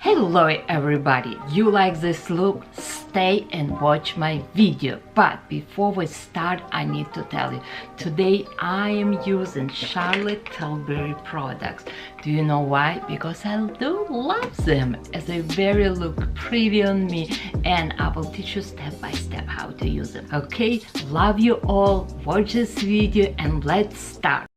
Hello everybody, you like this look? Stay and watch my video. But before we start, I need to tell you, today I am using Charlotte Tilbury products. Do you know why? Because I do love them as they very look pretty on me, and I will teach you step by step how to use them. Okay, love you all, watch this video and let's start.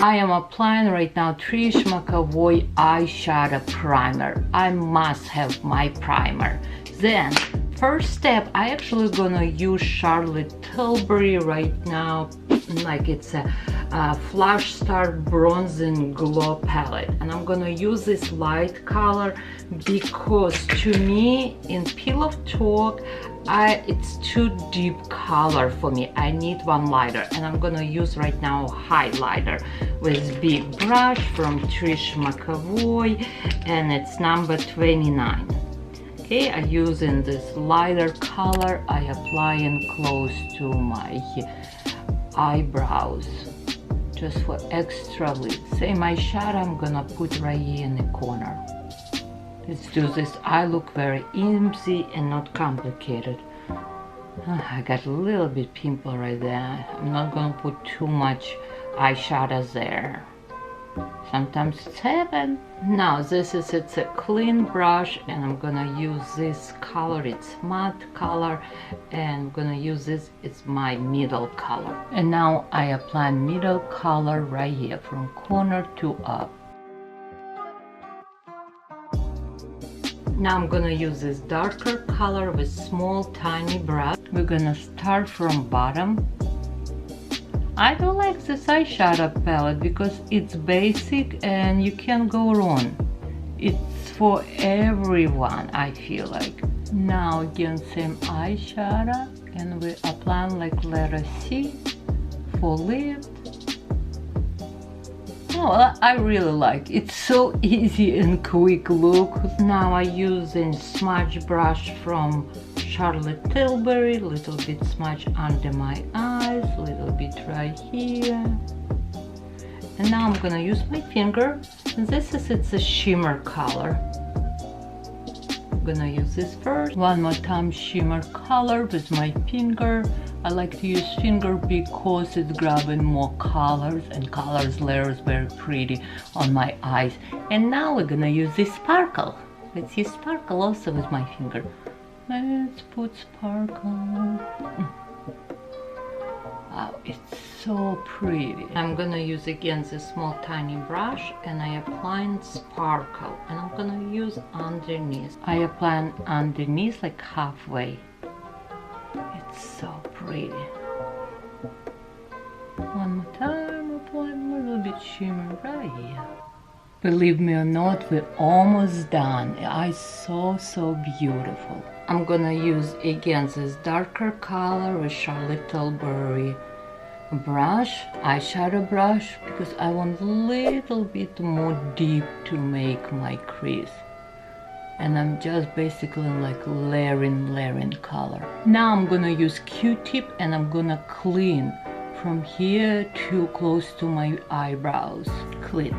I am applying right now TRISH MCEVOY eyeshadow primer. I must have my primer. Then, first step, I actually gonna use Charlotte Tilbury right now, like it's a Flash Start Bronzing Glow Palette. And I'm gonna use this light color because to me, in Peel Off Talk, it's too deep color for me. I need one lighter, and I'm gonna use right now highlighter with big brush from TRISH MCEVOY, and it's number 29. Okay, I'm using this lighter color. I apply it close to my eyebrows just for extra lift. Same eyeshadow I'm gonna put right here in the corner. Let's do this. I look very easy and not complicated. I got a little bit pimple right there. I'm not gonna put too much eyeshadow there. Sometimes 7. Now it's a clean brush, and I'm gonna use this color. It's matte color, and I'm gonna use this. It's my middle color. And now I apply middle color right here from corner to up. Now I'm gonna use this darker color with small tiny brush. We're gonna start from bottom. I do like this eyeshadow palette because it's basic and you can't go wrong. It's for everyone, I feel like. Now again, same eyeshadow, and we apply like letter C for lift. Oh, I really like it. It's so easy and quick look. Now I use a smudge brush from Charlotte Tilbury, little bit smudge under my eyes, little bit right here. And now I'm gonna use my finger, and it's a shimmer color. I'm gonna use this first. One more time, shimmer color with my finger. I like to use finger because it's grabbing more colors, and colors layers very pretty on my eyes. And now we're gonna use this sparkle. Let's use sparkle also with my finger. Let's put sparkle. Wow, it's so pretty. I'm gonna use again this small tiny brush, and I apply sparkle, and I'm gonna use underneath. I apply underneath like halfway. It's so pretty. One more time, apply a little bit shimmer right here. Believe me or not, we're almost done. It's so beautiful. I'm gonna use again this darker color with Charlotte Tilbury brush, eyeshadow brush, because I want a little bit more deep to make my crease. And I'm just basically like layering color. Now I'm gonna use Q-tip, and I'm gonna clean from here to close to my eyebrows. Clean.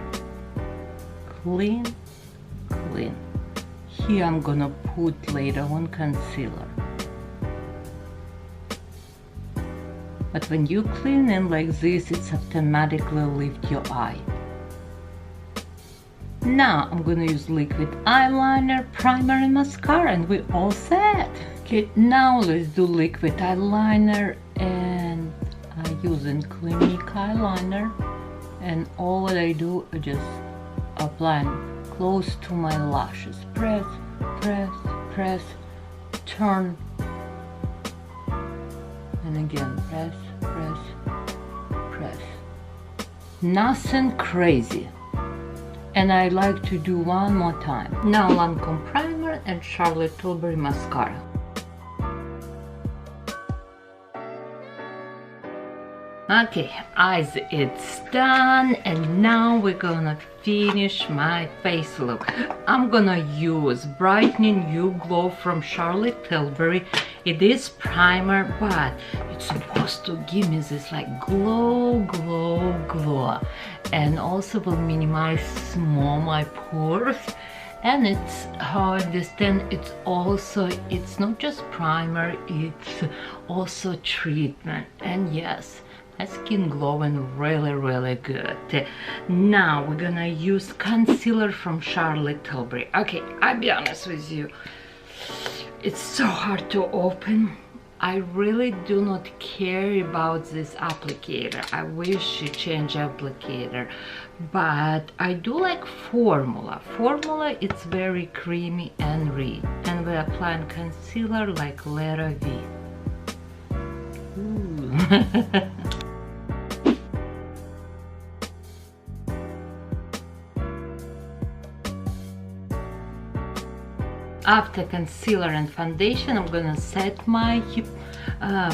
Here I'm gonna put later on concealer. But when you clean in like this, it's automatically lift your eye. Now I'm gonna use liquid eyeliner, primer, and mascara, and we're all set. Okay, now let's do liquid eyeliner, and I'm using Clinique eyeliner, and all what I do is just apply close to my lashes. Press, turn, and again press. Nothing crazy. And I like to do one more time. Now LANCOME primer and Charlotte Tilbury mascara. Okay, eyes, it's done, and now we're gonna finish my face look. I'm gonna use Brightening You Glow from Charlotte Tilbury. It is primer, but it's supposed to give me this like glow, and also will minimize small my pores. And it's how I understand it's not just primer, it's also treatment. And yes, my skin glowing really good. Now we're gonna use concealer from Charlotte Tilbury. Okay, I'll be honest with you, it's so hard to open. I really do not care about this applicator. I wish you change applicator, but I do like formula. Formula, it's very creamy and rich, and we're applying concealer like letter V. Ooh. After concealer and foundation, I'm gonna set my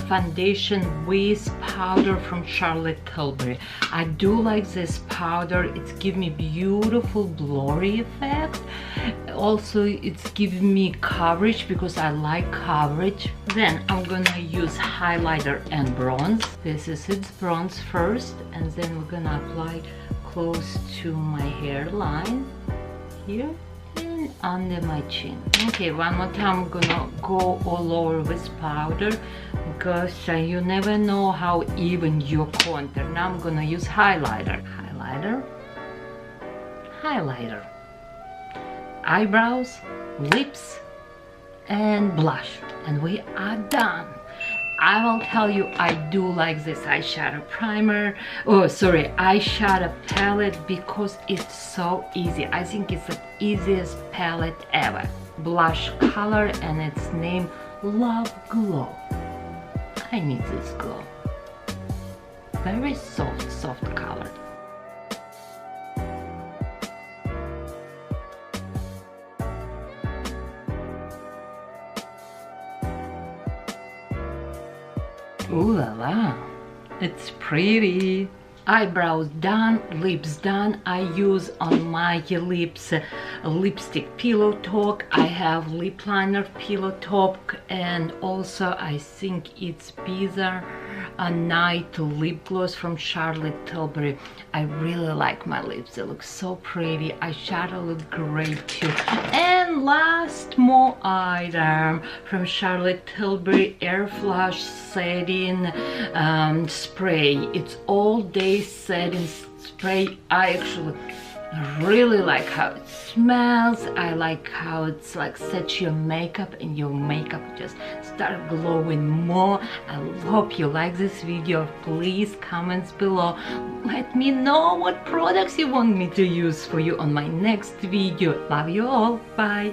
foundation with powder from Charlotte Tilbury. I do like this powder. It's giving me beautiful blurry effect. Also, it's giving me coverage because I like coverage. Then I'm gonna use highlighter and bronze. This is its bronze first, and then we're gonna apply close to my hairline here and under my chin. Okay, one more time I'm gonna go all over with powder because you never know how even your contour. Now I'm gonna use highlighter, eyebrows, lips, and blush, and we are done. I will tell you, I do like this eyeshadow primer, eyeshadow palette, because it's so easy. I think it's the easiest palette ever. Blush color, and its name Love Glow. I need this glow. Very soft color. Ooh la la, it's pretty. Eyebrows done, lips done. I use on my lips lipstick pillow talk. I have lip liner pillow talk, and also I think it's Biza a night lip gloss from Charlotte Tilbury. I really like my lips. They look so pretty. Eyeshadow look great too. And last more item from Charlotte Tilbury, Air Flush setting spray. It's all day setting spray. I actually really like how it smells. I like how it's like sets your makeup, and your makeup just start glowing more. I hope you like this video. Please comments below, let me know what products you want me to use for you on my next video. Love you all. Bye.